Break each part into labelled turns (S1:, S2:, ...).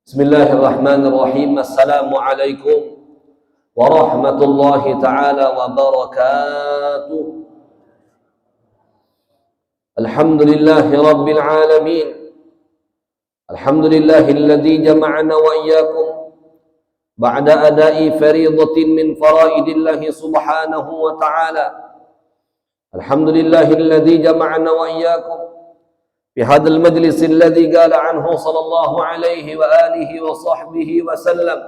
S1: Bismillahirrahmanirrahim. Assalamualaikum warahmatullahi ta'ala wabarakatuh. Alhamdulillahi rabbil alamin. Alhamdulillahilladzi jama'ana wa iyyakum ba'da ada'i fariidatin min faraidillahi subhanahu wa ta'ala. Alhamdulillahilladzi jama'ana wa iyyakum في هذا المجلس الذي قال عنه صلى الله عليه وآله وصحبه وسلم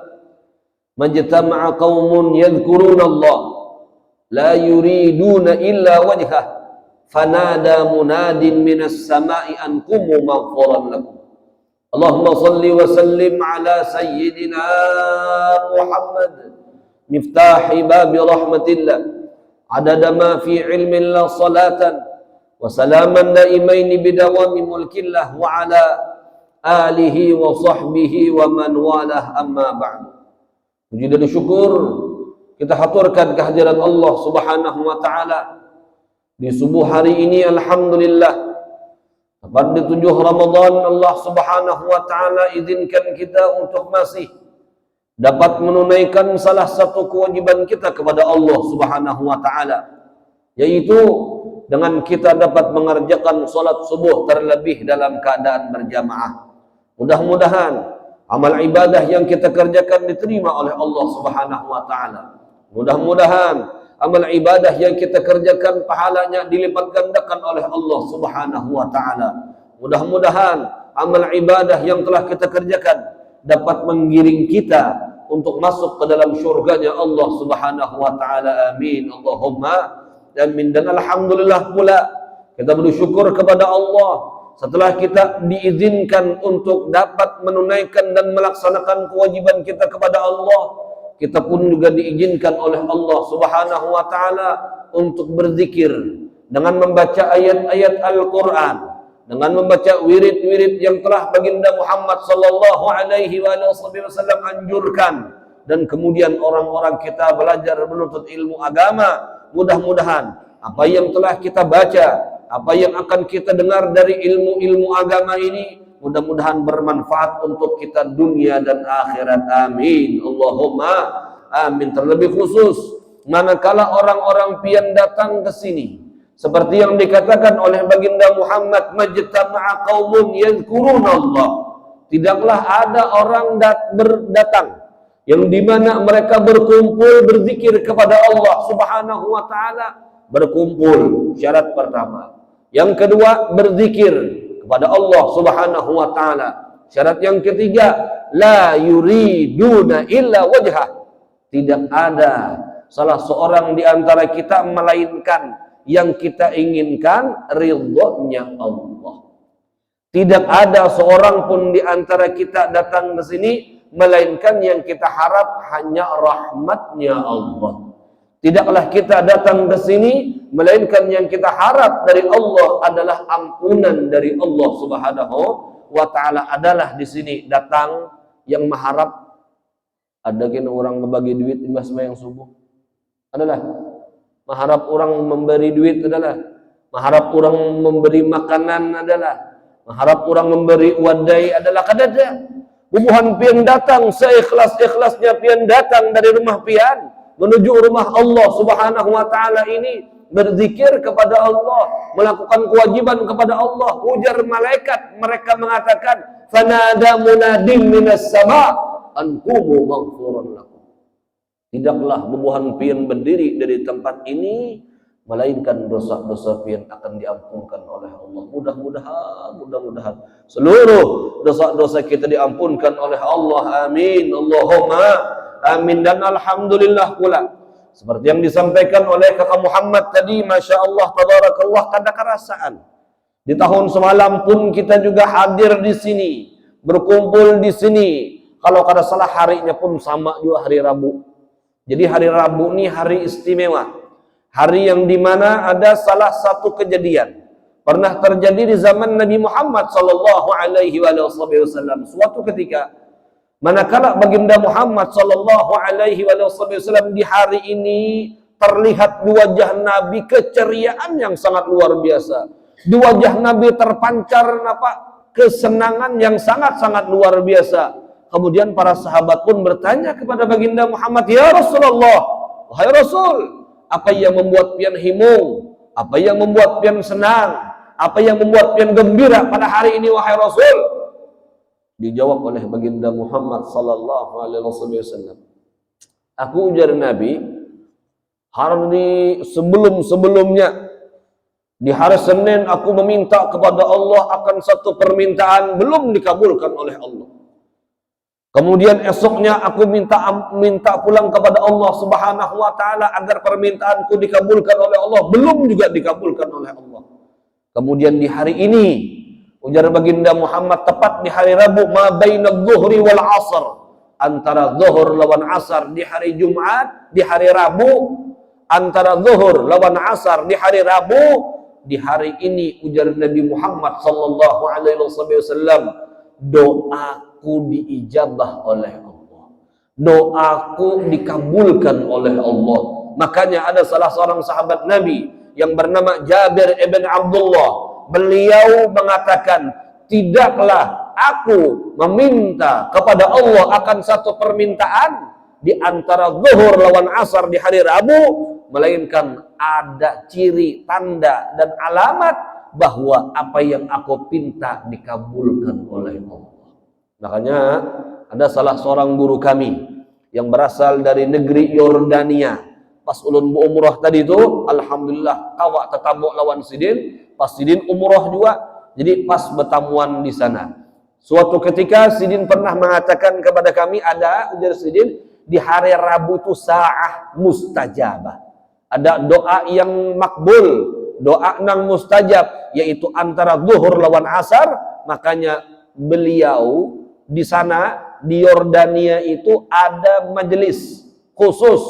S1: ما اجتمع قوم يذكرون الله لا يريدون إلا وجهه فنادى مناد من السماء أن قوموا مغفورا لكم. اللهم صل وسلم على سيدنا محمد مفتاح باب رحمة الله عدد ما في علم الله صلاة wasalaman daimaini bidawami mulkillah wa ala alihi wa sahbihi wa man walah amma ba'du. Puji dan syukur kita haturkan kehadirat Allah subhanahu wa ta'ala di subuh hari ini. Alhamdulillah, pada 7 Ramadan Allah subhanahu wa ta'ala izinkan kita untuk masih dapat menunaikan salah satu kewajiban kita kepada Allah subhanahu wa ta'ala, yaitu dengan kita dapat mengerjakan solat subuh terlebih dalam keadaan berjamaah. Mudah-mudahan amal ibadah yang kita kerjakan diterima oleh Allah subhanahu wa ta'ala. Mudah-mudahan amal ibadah yang kita kerjakan pahalanya dilipat gandakan oleh Allah subhanahu wa ta'ala. Mudah-mudahan amal ibadah yang telah kita kerjakan dapat menggiring kita untuk masuk ke dalam syurganya Allah subhanahu wa ta'ala. Amin. Allahumma amin. Dan alhamdulillah pula kita bersyukur kepada Allah setelah kita diizinkan untuk dapat menunaikan dan melaksanakan kewajiban kita kepada Allah, kita pun juga diizinkan oleh Allah subhanahu wa ta'ala untuk berzikir dengan membaca ayat-ayat Al-Quran, dengan membaca wirid-wirid yang telah baginda Muhammad sallallahu alaihi wasallam anjurkan, dan kemudian orang-orang kita belajar menuntut ilmu agama. Mudah-mudahan apa yang telah kita baca, apa yang akan kita dengar dari ilmu-ilmu agama ini, mudah-mudahan bermanfaat untuk kita dunia dan akhirat. Amin. Allahumma amin. Terlebih khusus manakala orang-orang pian datang ke sini, seperti yang dikatakan oleh baginda Muhammad, majtama'a qaumun yadhkurunallah. Tidaklah ada orang datang yang dimana mereka berkumpul berzikir kepada Allah subhanahu wa ta'ala. Berkumpul, syarat pertama. Yang kedua, berzikir kepada Allah subhanahu wa ta'ala. Syarat yang ketiga, la yuriduna illa wajhah. Tidak ada salah seorang di antara kita melainkan yang kita inginkan ridhonya Allah. Tidak ada seorang pun di antara kita datang ke sini melainkan yang kita harap hanya rahmatnya Allah. Tidaklah kita datang ke sini melainkan yang kita harap dari Allah adalah ampunan dari Allah subhanahu wa ta'ala. Adalah di sini datang yang mengharap ada kena orang membagi duit di sembahyang subuh, adalah mengharap orang memberi duit, adalah mengharap orang memberi makanan, adalah mengharap orang memberi wadai, adalah kadada. Bubuhan pian datang seikhlas-ikhlasnya pian datang dari rumah pian menuju rumah Allah subhanahu wa ta'ala ini, berzikir kepada Allah, melakukan kewajiban kepada Allah. Ujar malaikat, mereka mengatakan, fanada munadim minas sama an qumu maghfuran lakum. Tidaklah bubuhan pian berdiri dari tempat ini melainkan dosa-dosa pian akan diampunkan oleh Allah. Mudah-mudahan seluruh dosa-dosa kita diampunkan oleh Allah. Amin. Allahumma amin. Dan alhamdulillah pula seperti yang disampaikan oleh kakak Muhammad tadi, masya Allah tabarakallah, kada kerasaan di tahun semalam pun kita juga hadir di sini, berkumpul di sini. Kalau kada salah harinya pun sama juga hari Rabu. Jadi hari Rabu ini hari istimewa, hari yang dimana ada salah satu kejadian pernah terjadi di zaman Nabi Muhammad sallallahu alaihi wasallam. Suatu ketika manakala baginda Muhammad sallallahu alaihi wasallam di hari ini terlihat di wajah Nabi keceriaan yang sangat luar biasa. Di wajah Nabi terpancar kesenangan yang sangat-sangat luar biasa. Kemudian para sahabat pun bertanya kepada baginda Muhammad, "Ya Rasulullah, wahai Rasul, apa yang membuat pian himung? Apa yang membuat pian senang? Apa yang membuat pian gembira pada hari ini, wahai Rasul?" Dijawab oleh baginda Muhammad sallallahu alaihi wasallam, "Aku," ujar Nabi, "hari sebelum-sebelumnya, di hari Senin aku meminta kepada Allah akan satu permintaan belum dikabulkan oleh Allah. Kemudian esoknya aku minta pulang kepada Allah Subhanahu wa taala agar permintaanku dikabulkan oleh Allah, belum juga dikabulkan oleh Allah. Kemudian di hari ini," ujar baginda Muhammad, "tepat di hari Rabu, ma bainadh dhuhri wal 'asr, antara zuhur lawan asar di hari Jumat, di hari Rabu, antara zuhur lawan asar di hari Rabu, di hari ini," ujar Nabi Muhammad sallallahu alaihi wasallam, "doaku diijabah oleh Allah, doaku dikabulkan oleh Allah." Makanya ada salah seorang sahabat Nabi yang bernama Jabir ibn Abdullah, beliau mengatakan, "Tidaklah aku meminta kepada Allah akan satu permintaan di antara zuhur lawan asar di hari Rabu, melainkan ada ciri, tanda, dan alamat bahwa apa yang aku pinta dikabulkan oleh Allah." Makanya ada salah seorang guru kami yang berasal dari negeri Yordania. Pas ulun umroh tadi itu, alhamdulillah kawak tetamu lawan Sidin, pas Sidin umroh juga, jadi pas bertamuan di sana. Suatu ketika Sidin pernah mengatakan kepada kami, ada, ujar Sidin, di hari Rabu itu sa'ah mustajabah. Ada doa yang makbul, doa nang mustajab, yaitu antara zuhur lawan asar. Makanya beliau di sana, di Yordania itu ada majelis khusus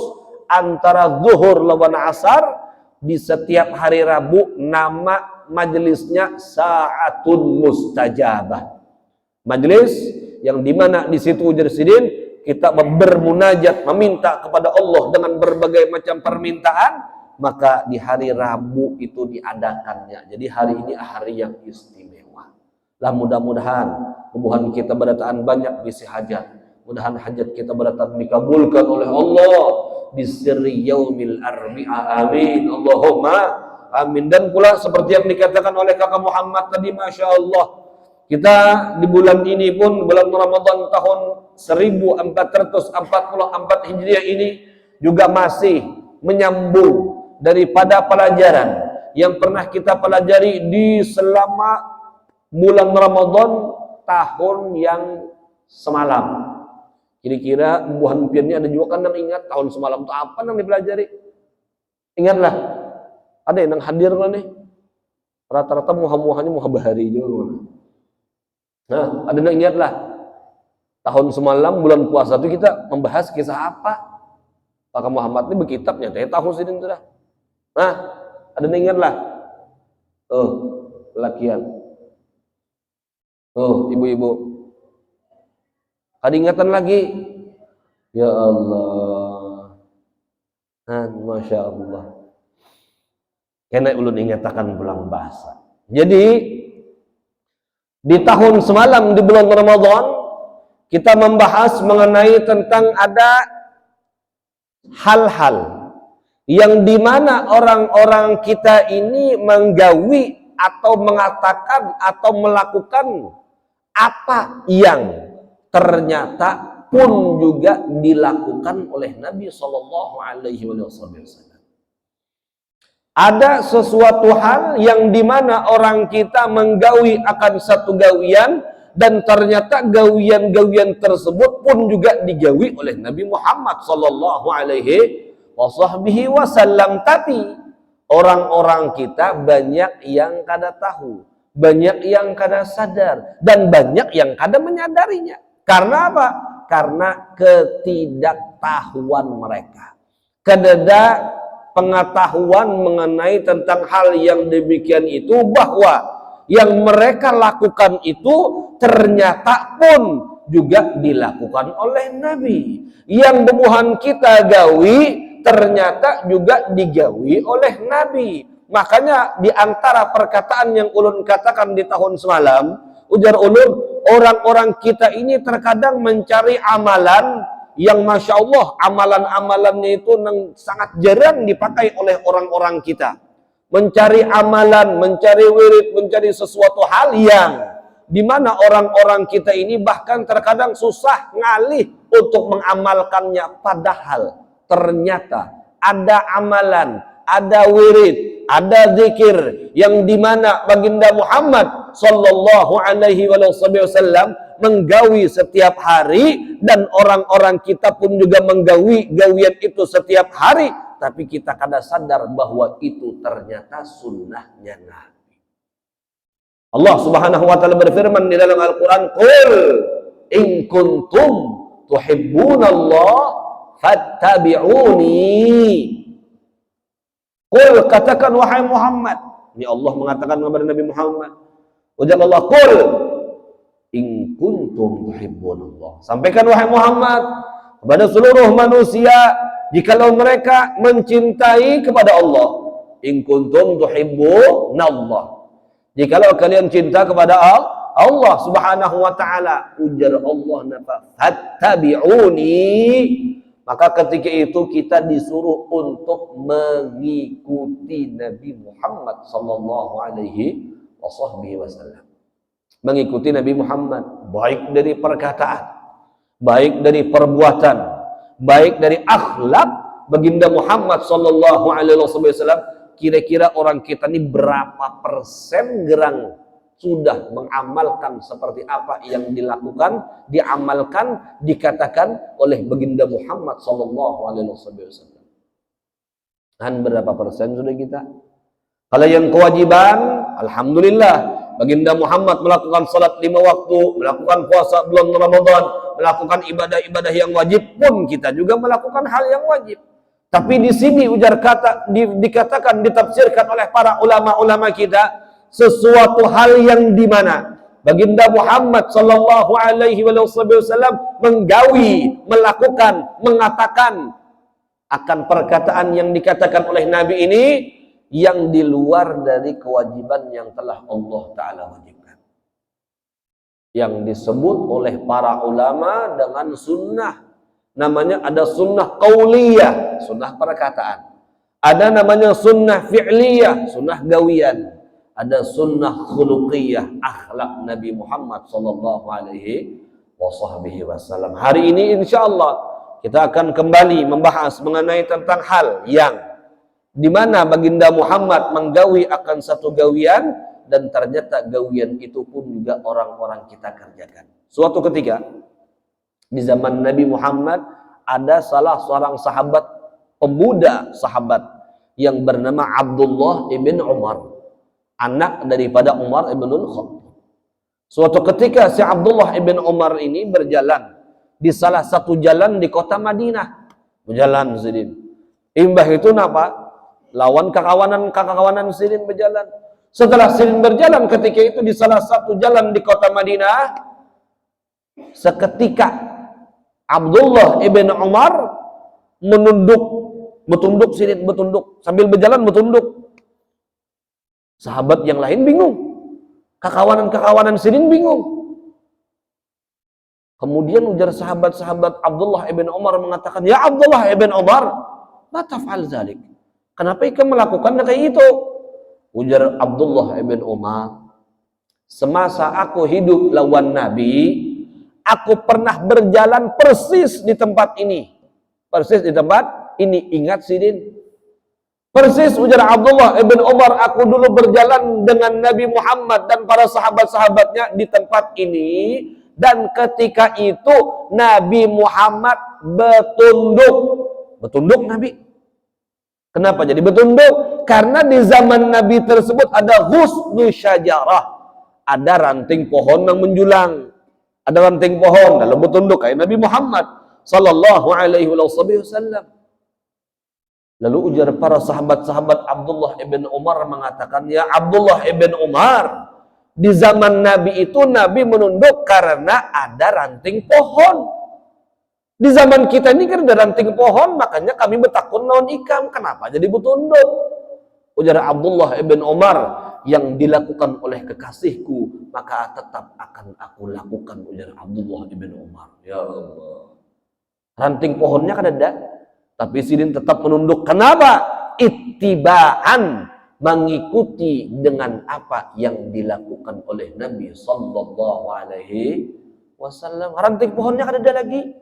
S1: antara zuhur lawan asar. Di setiap hari Rabu nama majelisnya Sa'atun Mustajabah. Majelis yang dimana di situ, ujar Sidin, kita bermunajat, meminta kepada Allah dengan berbagai macam permintaan. Maka di hari Rabu itu diadakannya. Jadi hari ini hari yang istimewa. Lah mudah-mudahan kebuhan kita berdataan banyak bisi hajat. Mudahan hajat kita berdataan dikabulkan oleh Allah di sirri yaumil arbi'a. Amin. Allahumma amin. Dan pula seperti yang dikatakan oleh kakak Muhammad tadi, Masya Allah, kita di bulan ini pun, bulan Ramadan tahun 1444 Hijriah ini juga masih menyambung daripada pelajaran yang pernah kita pelajari di selama bulan Ramadan tahun yang semalam. Kira-kira buhan piannya ada juga kan yang ingat tahun semalam itu apa yang dipelajari? Ingatlah. Ada yang hadir kan nih? Rata-rata muha-muhanya muha bahari juga. Nah, ada yang ingatlah. Tahun semalam bulan puasa itu kita membahas kisah apa? Pak Muhammad ini berkitabnya, tahun sini sudah. Nah, ada yang ingatlah. Lakian. Ibu-ibu. Ada ingatan lagi? Ya Allah. Masya Allah. Kena ulun ingatakan pulang bahasa. Jadi di tahun semalam di bulan Ramadan kita membahas mengenai tentang ada hal-hal yang dimana orang-orang kita ini menggawi atau mengatakan atau melakukan apa yang ternyata pun juga dilakukan oleh Nabi Shallallahu Alaihi Wasallam. Ada sesuatu hal yang dimana orang kita menggawi akan satu gawian dan ternyata gawian-gawian tersebut pun juga digawi oleh Nabi Muhammad Shallallahu Alaihi Wasallam. Tapi orang-orang kita banyak yang kada tahu, banyak yang kada sadar, dan banyak yang kada menyadarinya. Karena apa? Karena ketidaktahuan mereka. Kedada pengetahuan mengenai tentang hal yang demikian itu, bahwa yang mereka lakukan itu ternyata pun juga dilakukan oleh Nabi. Yang bebuhan kita gawi ternyata juga digawi oleh Nabi. Makanya di antara perkataan yang ulun katakan di tahun semalam, ujar ulun, orang-orang kita ini terkadang mencari amalan yang Masya Allah, amalan-amalannya itu sangat jarang dipakai oleh orang-orang kita. Mencari amalan, mencari wirid, mencari sesuatu hal yang dimana orang-orang kita ini bahkan terkadang susah ngalih untuk mengamalkannya. Padahal ternyata ada amalan, ada wirid, ada zikir yang dimana baginda Muhammad sallallahu alaihi wasallam menggawi setiap hari, dan orang-orang kita pun juga menggawi gawian itu setiap hari, tapi kita kada sadar bahwa itu ternyata sunnahnya Nabi. Allah Subhanahu wa taala berfirman di dalam Al-Qur'an, "Qul in kuntum tuhibbunallah fattabi'uni." Qul, katakan wahai Muhammad. Ini Allah mengatakan kepada Nabi Muhammad. Ujar Allah, "Qul in kuntum tuhibbunallah." Sampaikan wahai Muhammad kepada seluruh manusia, jikalau mereka mencintai kepada Allah. In kuntum tuhibbunallah. Jikalau kalian cinta kepada Allah Subhanahu wa taala, ujar Allah, fattabi'uni. Maka ketika itu kita disuruh untuk mengikuti Nabi Muhammad sallallahu alaihi wasallam. Mengikuti Nabi Muhammad, baik dari perkataan, baik dari perbuatan, baik dari akhlak baginda Muhammad sallallahu alaihi wasallam. Kira-kira orang kita ini berapa persen gerang sudah mengamalkan seperti apa yang dilakukan, diamalkan, dikatakan oleh baginda Muhammad sallallahu alaihi wasallam. Dan berapa persen sudah kita? Kalau yang kewajiban, alhamdulillah, baginda Muhammad melakukan salat 5 waktu, melakukan puasa bulan Ramadan, melakukan ibadah-ibadah yang wajib pun kita juga melakukan hal yang wajib. Tapi di sini ujar kata dikatakan, ditafsirkan oleh para ulama-ulama kita, sesuatu hal yang dimana baginda Muhammad sallallahu alaihi wasallam menggawi, melakukan, mengatakan akan perkataan yang dikatakan oleh Nabi ini yang di luar dari kewajiban yang telah Allah Ta'ala wajibkan, yang disebut oleh para ulama dengan sunnah. Namanya ada sunnah qauliyah, sunnah perkataan, ada namanya sunnah fi'liyah, sunnah gawian, ada sunnah khuluqiyah, akhlak Nabi Muhammad sallallahu alaihi wasallam. Hari ini insyaallah kita akan kembali membahas mengenai tentang hal yang dimana baginda Muhammad menggawi akan satu gawian, dan ternyata gawian itu pun juga orang-orang kita kerjakan. Suatu ketika di zaman Nabi Muhammad ada salah seorang sahabat, pemuda sahabat yang bernama Abdullah ibn Umar, anak daripada Umar ibn Khattab. Suatu ketika si Abdullah ibn Umar ini berjalan di salah satu jalan di kota Madinah. Berjalan sidin. Imbah itu napa? Lawan kakawanan sidin berjalan. Setelah sidin berjalan ketika itu di salah satu jalan di kota Madinah, seketika Abdullah ibn Umar bertunduk sidin, bertunduk sambil berjalan bertunduk. Sahabat yang lain bingung, kakawanan sidin bingung. Kemudian ujar sahabat-sahabat Abdullah ibn Umar mengatakan, "Ya Abdullah ibn Umar, la taf'al zalik." Kenapa kamu melakukan kayak itu? Ujar Abdullah ibn Umar, semasa aku hidup lawan Nabi, aku pernah berjalan persis di tempat ini. Persis di tempat ini. Ingat sidin? Persis ujar Abdullah ibn Umar, aku dulu berjalan dengan Nabi Muhammad dan para sahabat-sahabatnya di tempat ini. Dan ketika itu Nabi Muhammad bertunduk. Bertunduk Nabi. Kenapa jadi bertunduk? Karena di zaman Nabi tersebut ada ghusnu syajarah. Ada ranting pohon yang menjulang. Ada ranting pohon, lalu bertunduk kayak Nabi Muhammad sallallahu alaihi wasallam. Lalu ujar para sahabat-sahabat Abdullah ibn Umar mengatakan, "Ya Abdullah ibn Umar, di zaman Nabi itu Nabi menunduk karena ada ranting pohon. Di zaman kita ini kan ada ranting pohon, makanya kami bertakun naon ikam. Kenapa jadi bertunduk?" Ujar Abdullah ibn Umar, yang dilakukan oleh kekasihku, maka tetap akan aku lakukan, ujar Abdullah ibn Umar. Ya Allah. Ranting pohonnya kan ada, tapi Sidin tetap menunduk. Kenapa? Ittiba'an, mengikuti dengan apa yang dilakukan oleh Nabi sallallahu alaihi wasallam. Ranting pohonnya kan ada lagi,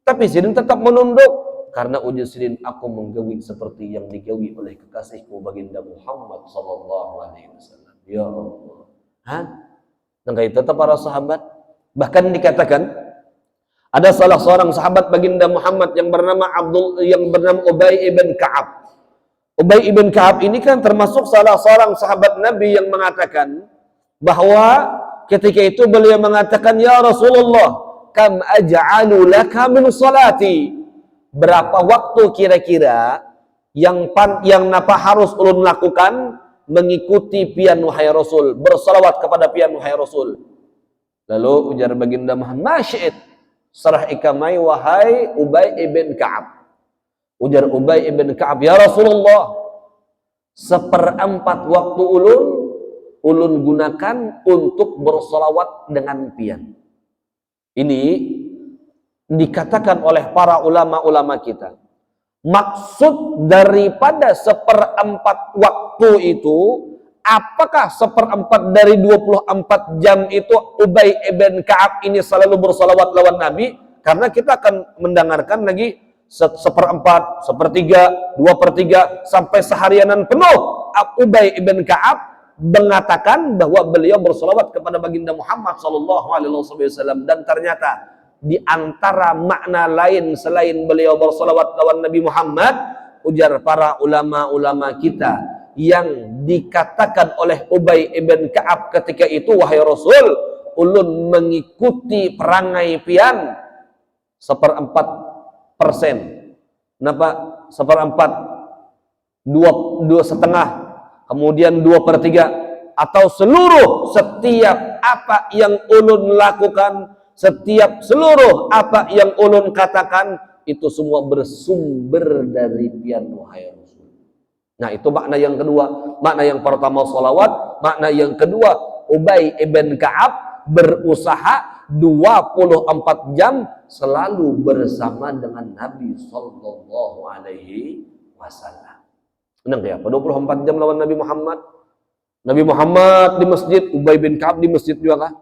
S1: tapi Sidin tetap menunduk. Karena ujar Sidin, aku menggawi seperti yang digawi oleh kekasihku baginda Muhammad sallallahu alaihi wasallam. Ya Allah. Dan itu tetap para sahabat. Bahkan dikatakan ada salah seorang sahabat baginda Muhammad yang bernama Ubay ibn Ka'ab. Ubay ibn Ka'ab ini kan termasuk salah seorang sahabat Nabi yang mengatakan bahwa ketika itu beliau mengatakan, ya Rasulullah, kam aj'alu laka min salati. Berapa waktu kira-kira yang harus ulun lakukan mengikuti pian wahai Rasul, bersalawat kepada pian wahai Rasul. Lalu ujar baginda Muhammad, masyid, serah ikamai wahai Ubay ibn Ka'ab. Ujar Ubay ibn Ka'ab, ya Rasulullah, 1/4 waktu ulun gunakan untuk bersalawat dengan pian. Ini dikatakan oleh para ulama-ulama kita, maksud daripada 1/4 waktu itu, apakah 1/4 dari 24 jam itu Ubay ibn Ka'ab ini selalu bersalawat lawan Nabi? Karena kita akan mendengarkan lagi 1/4, 1/3, 2/3 sampai seharianan penuh Ubay ibn Ka'ab mengatakan bahwa beliau bersalawat kepada baginda Muhammad sallallahu alaihi wasallam. Dan ternyata di antara makna lain selain beliau bersalawat lawan Nabi Muhammad, ujar para ulama-ulama kita, yang dikatakan oleh Ubay ibn Ka'ab ketika itu, wahai Rasul, ulun mengikuti perangai pian 1/4%. Kenapa 1/4? 2,5, kemudian 2/3, atau setiap apa yang ulun lakukan, setiap seluruh apa yang ulun katakan, itu semua bersumber dari pian wahai Rasul. Nah, itu makna yang kedua. Makna yang pertama salawat, makna yang kedua Ubay ibn Ka'ab berusaha 24 jam selalu bersama dengan Nabi sallallahu alaihi wasallam. Benar ya? 24 jam lawan Nabi Muhammad. Nabi Muhammad di masjid, Ubay bin Ka'ab di masjid juga kah?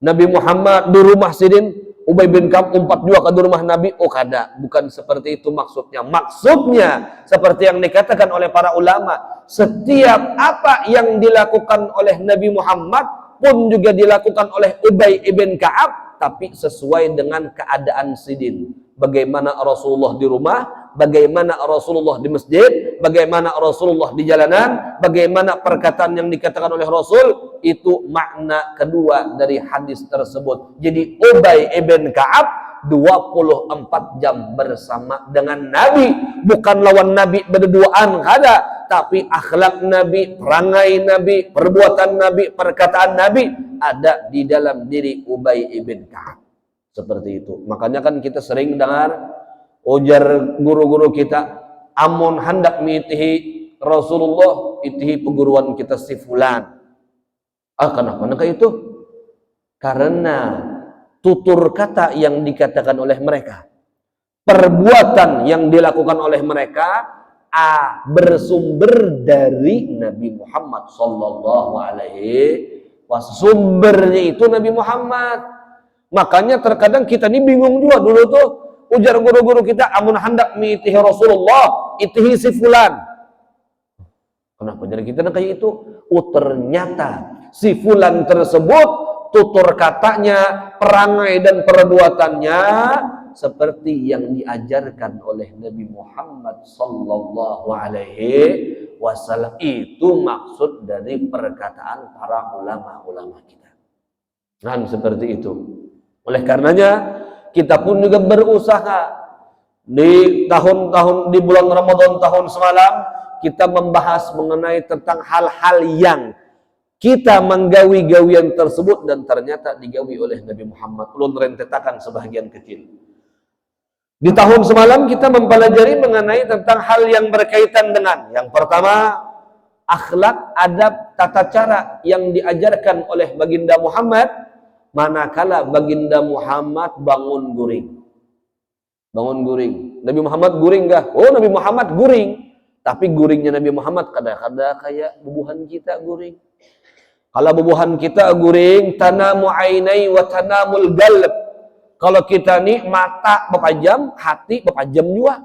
S1: Nabi Muhammad di rumah Sidin, Ubay bin Ka'ab umpat juga ke rumah Nabi. Oh kada, bukan seperti itu maksudnya. Maksudnya seperti yang dikatakan oleh para ulama, setiap apa yang dilakukan oleh Nabi Muhammad pun juga dilakukan oleh Ubay ibn Ka'ab, tapi sesuai dengan keadaan Sidin. Bagaimana Rasulullah di rumah, bagaimana Rasulullah di masjid, bagaimana Rasulullah di jalanan, bagaimana perkataan yang dikatakan oleh Rasul, itu makna kedua dari hadis tersebut. Jadi Ubay ibn Ka'ab 24 jam bersama dengan Nabi, bukan lawan Nabi berduaan kada, tapi akhlak Nabi, perangai Nabi, perbuatan Nabi, perkataan Nabi ada di dalam diri Ubay ibn Ka'ab. Seperti itu. Makanya kan kita sering dengar ujar guru-guru kita, amun hendak mitihi Rasulullah, itihi peguruan kita si fulan. Kenapa kayak itu? Karena tutur kata yang dikatakan oleh mereka, perbuatan yang dilakukan oleh mereka bersumber dari Nabi Muhammad sallallahu alaihi wasallam. Sumbernya itu Nabi Muhammad. Makanya terkadang kita ini bingung juga. Dulu tuh ujar guru-guru kita, amun hendak mitihi Rasulullah, itihi si fulan. Kenapa jadi kita kayak itu? Ternyata si fulan tersebut tutur katanya, perangai dan perbuatannya seperti yang diajarkan oleh Nabi Muhammad sallallahu alaihi wasallam. Itu maksud dari perkataan para ulama-ulama kita. Kan seperti itu. Oleh karenanya kita pun juga berusaha di tahun-tahun, di bulan Ramadan tahun semalam, kita membahas mengenai tentang hal-hal yang kita menggawi gawian tersebut dan ternyata digawi oleh Nabi Muhammad. Ulun rentetakan sebahagian kecil. Di tahun semalam kita mempelajari mengenai tentang hal yang berkaitan dengan, yang pertama, akhlak, adab, tata cara yang diajarkan oleh baginda Muhammad manakala baginda Muhammad bangun guring. Bangun guring. Nabi Muhammad guring gak? Oh, Nabi Muhammad guring. Tapi guringnya Nabi Muhammad kadang-kadang kayak bubuhan kita guring. Kalau bubuhan kita guring, tanamu ainai wa tanamul galb. Kalau kita nih mata berpajam, hati berpajam juga.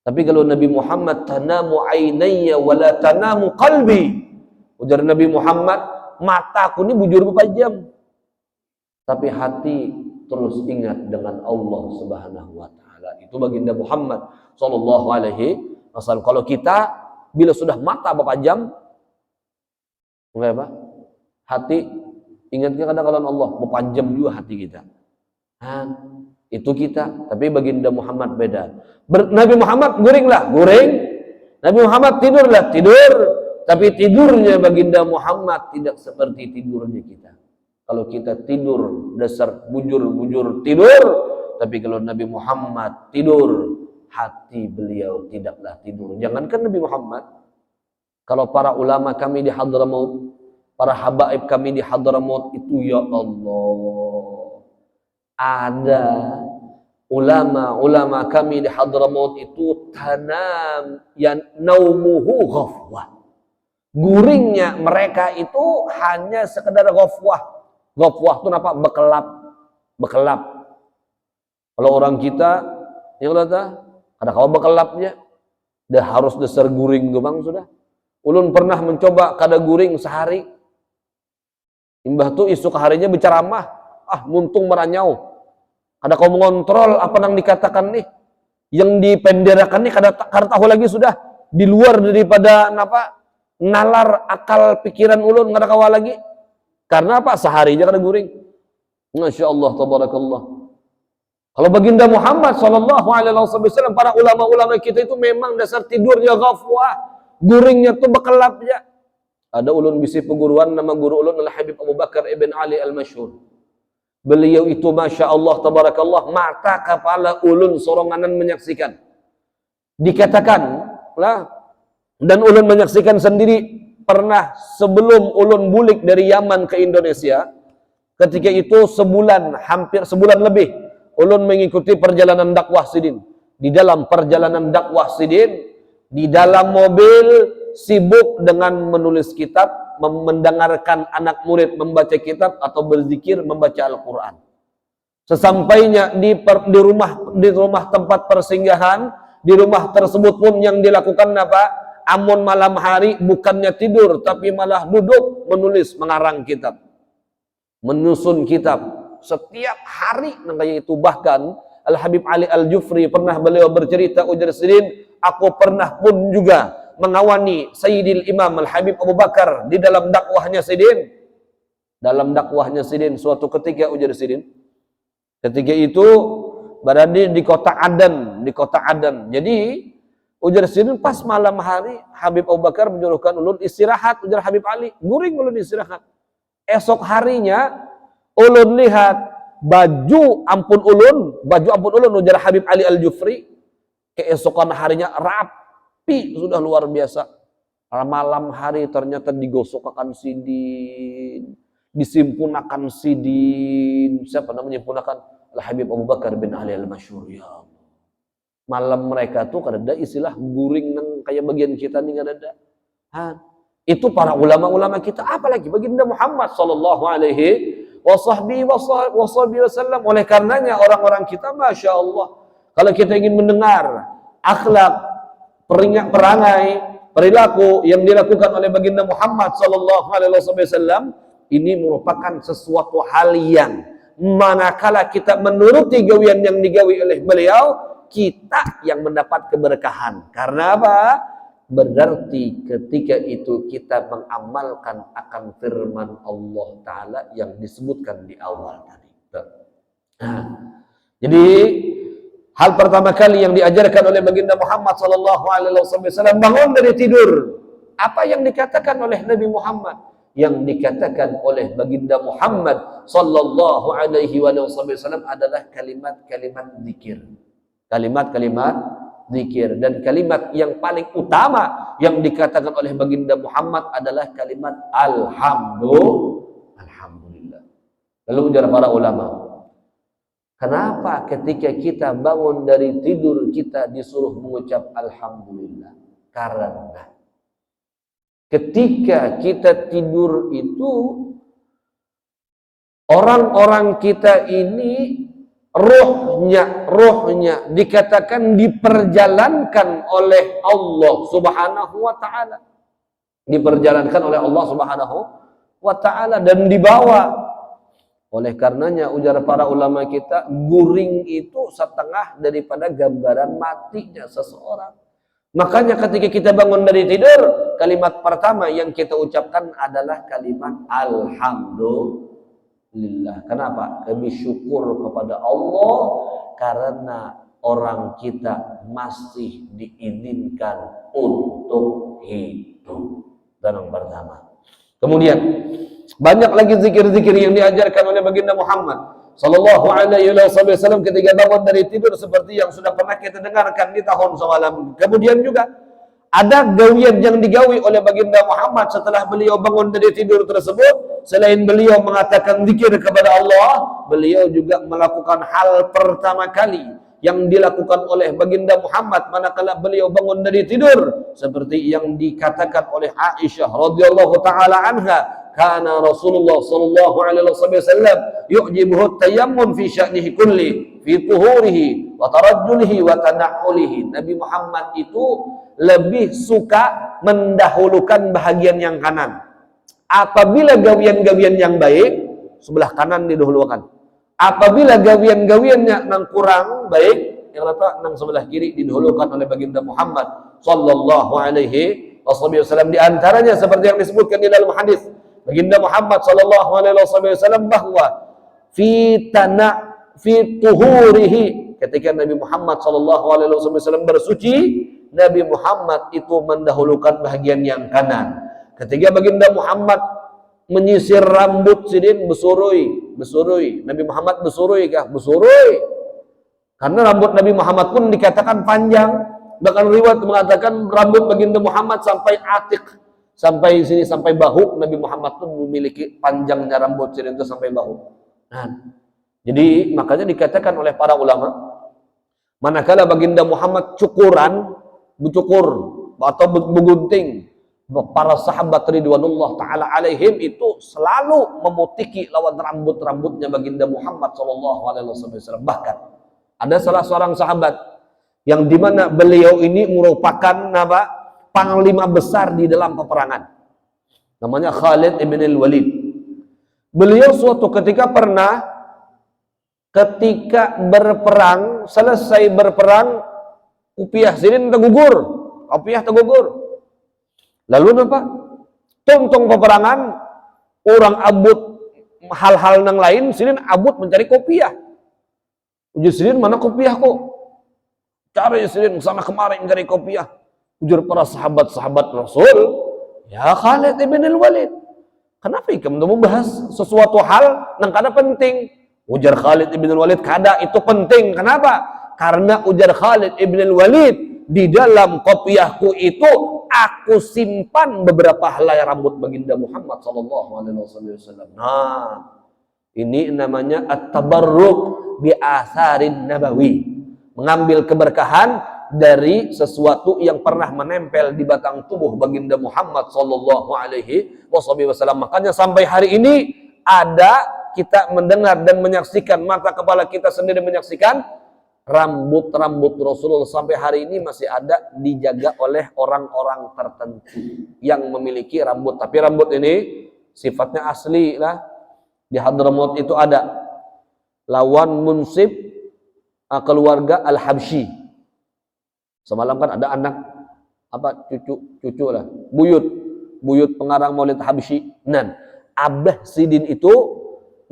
S1: Tapi kalau Nabi Muhammad, tanamu ainayya wa la tanamu qalbi. Ujar Nabi Muhammad, mataku ini bujur berpajam. Tapi hati terus ingat dengan Allah Subhanahu wa taala. Itu baginda Muhammad sallallahu alaihi wasallam. Kalau kita bila sudah mata berpajam, apa? Hati ingatnya kadang-kadang Allah, berpajam juga hati kita. Itu kita, tapi baginda Muhammad beda. Nabi Muhammad guringlah, guring. Nabi Muhammad tidurlah, tidur. Tapi tidurnya baginda Muhammad tidak seperti tidurnya kita. Kalau kita tidur dasar bujur-bujur tidur, tapi kalau Nabi Muhammad tidur, hati beliau tidaklah tidur. Jangankan Nabi Muhammad, kalau para ulama kami di Hadramaut, para habaib kami di Hadramaut itu, ya Allah, ada ulama kami di Hadramaut itu tanam yang naumuhu ghafwah. Guringnya mereka itu hanya sekedar ghafwah. Ghafwah itu apa? Bekelap. Kalau orang kita yang kata ada kau bekelapnya, dah harus dasar guring gebang sudah. Ulun pernah mencoba kada guring sehari. Imbah tu isuk harinya berceramah, muntung meranyau. Ada kau mengontrol apa yang dikatakan nih, yang dipenderakan nih kada tahu lagi sudah di luar daripada nalar akal pikiran ulun kada kawa lagi. Karena apa? Sehari aja kada guring. Masya Allah, tabarakallah. Kalau baginda Muhammad sallallahu alaihi wasallam, para ulama-ulama kita itu memang dasar tidurnya ghafwah, guringnya tuh bekelap aja. Ada ulun bisi peguruan, nama guru ulun adalah Habib Abu Bakar ibn Ali al-Masyhur. Beliau itu Masya Allah, tabarakallah, mata kepala ulun soronganan menyaksikan. Dikatakan lah, dan ulun menyaksikan sendiri, pernah sebelum ulun bulik dari Yaman ke Indonesia, ketika itu hampir sebulan lebih, ulun mengikuti perjalanan dakwah Sidin. Di dalam perjalanan dakwah Sidin, di dalam mobil, sibuk dengan menulis kitab, mendengarkan anak murid membaca kitab atau berzikir membaca Al-Quran. Sesampainya di rumah tempat persinggahan, di rumah tersebut pun yang dilakukan apa? Amun malam hari bukannya tidur, tapi malah duduk menulis, mengarang kitab, menyusun kitab setiap hari. Kayak itu bahkan Al-Habib Ali Al-Jufri pernah beliau bercerita, ujar Sidin, aku pernah pun juga mengawani Sayyidil Imam Al-Habib Abu Bakar di dalam dakwahnya Sidin. Dalam dakwahnya Sidin, suatu ketika ujar Sidin, ketika itu berada di kota Adan, Jadi ujar Sidin pas malam hari Habib Abu Bakar menyuruhkan ulun istirahat. Ujar Habib Ali, guring ulun istirahat. Esok harinya ulun lihat baju ampun ulun ujar Habib Ali Al-Jufri, keesokan harinya rapi sudah luar biasa. Malam hari ternyata digosokkan Sidin, disimpunakan Sidin. Siapa namanya simpunakan? Al-Habib Abu Bakar bin Ali Al-Masyhur. Ya Allah. Malam mereka tuh kada ada istilah guring nang kayak bagian kita nih kada ada. Itu para ulama-ulama kita, apalagi baginda Muhammad sallallahu alaihi wasallam. Oleh karenanya orang-orang kita, Masya Allah, kalau kita ingin mendengar akhlak, perangai, perilaku yang dilakukan oleh baginda Muhammad sallallahu alaihi wasallam, ini merupakan sesuatu hal yang manakala kita menuruti gawian yang digawi oleh beliau, kita yang mendapat keberkahan. Karena apa? Berarti ketika itu kita mengamalkan akan firman Allah Ta'ala yang disebutkan di awal tadi. Jadi hal pertama kali yang diajarkan oleh baginda Muhammad SAW, bangun dari tidur. Apa yang dikatakan oleh Nabi Muhammad? Yang dikatakan oleh baginda Muhammad SAW adalah kalimat-kalimat zikir. Kalimat-kalimat zikir. Dan kalimat yang paling utama yang dikatakan oleh baginda Muhammad adalah kalimat alhamdulillah. Lalu ujar para ulama, kenapa ketika kita bangun dari tidur kita disuruh mengucap alhamdulillah? Karena ketika kita tidur itu orang-orang kita ini rohnya dikatakan diperjalankan oleh Allah Subhanahu wa taala. Diperjalankan oleh Allah Subhanahu wa taala dan dibawa. Oleh karenanya ujar para ulama kita, guring itu setengah daripada gambaran matinya seseorang. Makanya ketika kita bangun dari tidur, kalimat pertama yang kita ucapkan adalah kalimat alhamdulillah. Kenapa? Kami syukur kepada Allah karena orang kita masih diizinkan untuk hidup. Dan yang pertama. Kemudian banyak lagi zikir-zikir yang diajarkan oleh baginda Muhammad sallallahu alaihi wasallam ketika bangun dari tidur, seperti yang sudah pernah kita dengarkan di tahun semalam. Kemudian juga ada gawian yang digawi oleh baginda Muhammad setelah beliau bangun dari tidur tersebut. Selain beliau mengatakan zikir kepada Allah, beliau juga melakukan hal pertama kali yang dilakukan oleh baginda Muhammad manakala beliau bangun dari tidur, seperti yang dikatakan oleh Aisyah radhiyallahu taala anha, kana Rasulullah sallallahu alaihi wasallam yu'jibuhu tayammun fi sya'nihi kulli, fi tuhurihi wa tarajjulihi wa tana'ulihi. Nabi Muhammad itu lebih suka mendahulukan bahagian yang kanan. Apabila gawian-gawian yang baik, sebelah kanan didahulukan. Apabila gawian-gawiannya yang kurang baik, yang letak nang sebelah kiri didahulukan oleh baginda Muhammad sallallahu alaihi wasallam. Di antaranya seperti yang disebutkan di dalam hadis baginda Muhammad sallallahu alaihi wasallam bahwa fi tuhurihi, ketika Nabi Muhammad sallallahu alaihi wasallam bersuci, Nabi Muhammad itu mendahulukan bahagian yang kanan. Ketika baginda Muhammad menyisir rambut sidin besurui. Nabi Muhammad besurui kah? Besurui. Karena rambut Nabi Muhammad pun dikatakan panjang. Bahkan riwayat mengatakan rambut baginda Muhammad sampai atik, sampai sini, sampai bahu. Nabi Muhammad pun memiliki panjangnya rambut sidin itu sampai bahu. Nah, jadi makanya dikatakan oleh para ulama, manakala baginda Muhammad cukur atau begunting, para sahabat ridwanullah ta'ala alaihim itu selalu memutiki lawan rambut-rambutnya baginda Muhammad sallallahu alaihi wasallam. Bahkan ada salah seorang sahabat yang dimana beliau ini merupakan panglima besar di dalam peperangan, namanya Khalid ibn al-Walid. Beliau suatu ketika ketika berperang, selesai berperang, kopiah sini tergugur. Lalu nampak tong peperangan, orang abut hal-hal yang lain, sini abut mencari kopiah. Ujar sini mana kopiah kok? Cari sini sana kemarin mencari kopiah. Ujar para sahabat-sahabat Rasul, ya Khalid ibn al-Walid, kenapa kamu membahas sesuatu hal yang kada penting? Ujar Khalid ibn al-Walid, kada itu penting. Kenapa? Karena ujar Khalid ibn al-Walid, di dalam kopiahku itu aku simpan beberapa helai rambut baginda Muhammad sallallahu alaihi wasallam. Nah, ini namanya at-tabarruk bi atharin nabawi. Mengambil keberkahan dari sesuatu yang pernah menempel di batang tubuh baginda Muhammad sallallahu alaihi wasallam. Makanya sampai hari ini ada kita mendengar dan menyaksikan, mata kepala kita sendiri menyaksikan rambut-rambut Rasulullah sampai hari ini masih ada dijaga oleh orang-orang tertentu yang memiliki rambut. Tapi rambut ini sifatnya asli lah. Di Hadramaut itu ada lawan munsib keluarga Al-Habsyi. Semalam kan ada anak cucu lah, buyut pengarang Maulid Habsyi. Nah, Abah Sidin itu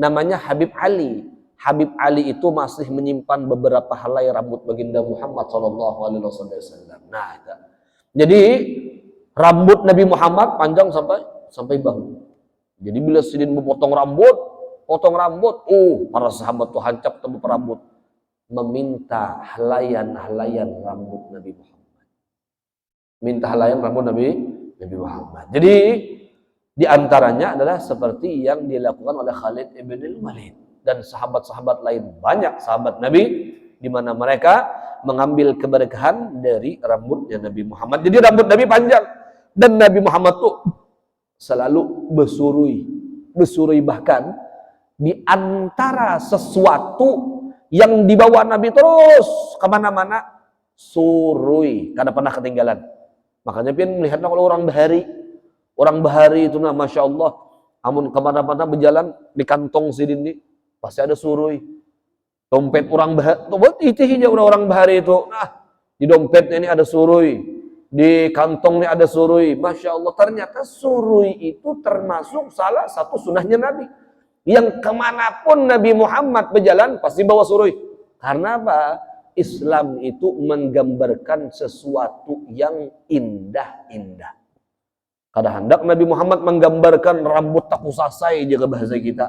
S1: namanya Habib Ali. Habib Ali itu masih menyimpan beberapa helai rambut baginda Muhammad sallallahu alaihi wasallam. Nah, jadi rambut Nabi Muhammad panjang sampai bahu. Jadi bila Sidin potong rambut, para sahabat tuh hancap tembus rambut. meminta helaian-helaian rambut Nabi Muhammad. Minta helaian rambut Nabi Muhammad. Jadi di antaranya adalah seperti yang dilakukan oleh Khalid ibn Walid dan sahabat-sahabat lain, banyak sahabat Nabi di mana mereka mengambil keberkahan dari rambutnya Nabi Muhammad. Jadi rambut Nabi panjang dan Nabi Muhammad tuh selalu bersurui, bahkan di antara sesuatu yang dibawa Nabi terus kemana-mana, surui, kada pernah ketinggalan. Makanya pian melihatnya kalau orang bahari itu nah, masya Allah, amun kemana-mana berjalan di kantong sidin ini pasti ada surui. Dompet orang bahari, itu hija orang bahari itu. Nah, di dompetnya ini ada surui, di kantongnya ada surui. Masya Allah, ternyata surui itu termasuk salah satu sunnahnya Nabi. Yang kemanapun Nabi Muhammad berjalan pasti bawa surui. Karena apa? Islam itu menggambarkan sesuatu yang indah-indah. Kada hendak Nabi Muhammad menggambarkan rambut tak usasai jaga bahasa kita.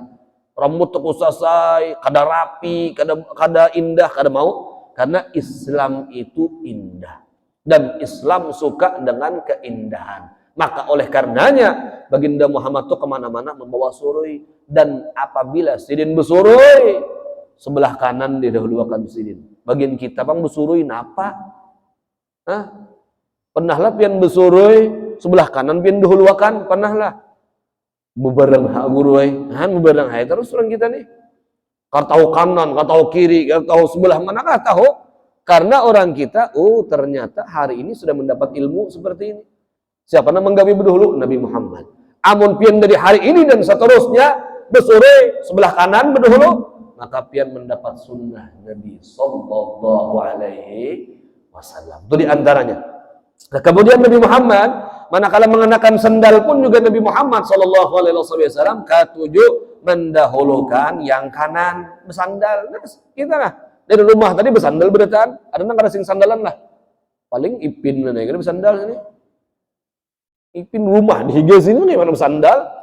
S1: Rambut tak usasai, kada rapi, kada indah, kada mau. Karena Islam itu indah. Dan Islam suka dengan keindahan. Maka oleh karenanya baginda Muhammad itu kemana-mana membawa surui. Dan apabila sidin bersurui, sebelah kanan didahulukan sidin. Bagian kita bang bersurui napa? Pernahlah pian bersurui sebelah kanan pian dahulukan, pernahlah. Bebarang hak guru bebarang hai terus orang kita nih. Kau tahu kanan, kau tahu kiri, kau tahu sebelah mana, kau tahu. Karena orang kita, ternyata hari ini sudah mendapat ilmu seperti ini. Siapa yang menggawi berdahulu? Nabi Muhammad. Amun pian dari hari ini dan seterusnya bersore sebelah kanan berdahulu, maka pian mendapat sunnah Nabi Sallallahu Alaihi Wasallam. Itu diantaranya. Nah, kemudian Nabi Muhammad manakala mengenakan sandal pun juga Nabi Muhammad Sallallahu Alaihi Wasallam ketujuh mendahulukan yang kanan bersandal. Nah, kita lah dari rumah tadi bersandal berataan, ada nang kada sing sandalan lah. Paling ipin mana yang bersandal sini. Ipin rumah di higa sini nih mana bersandal.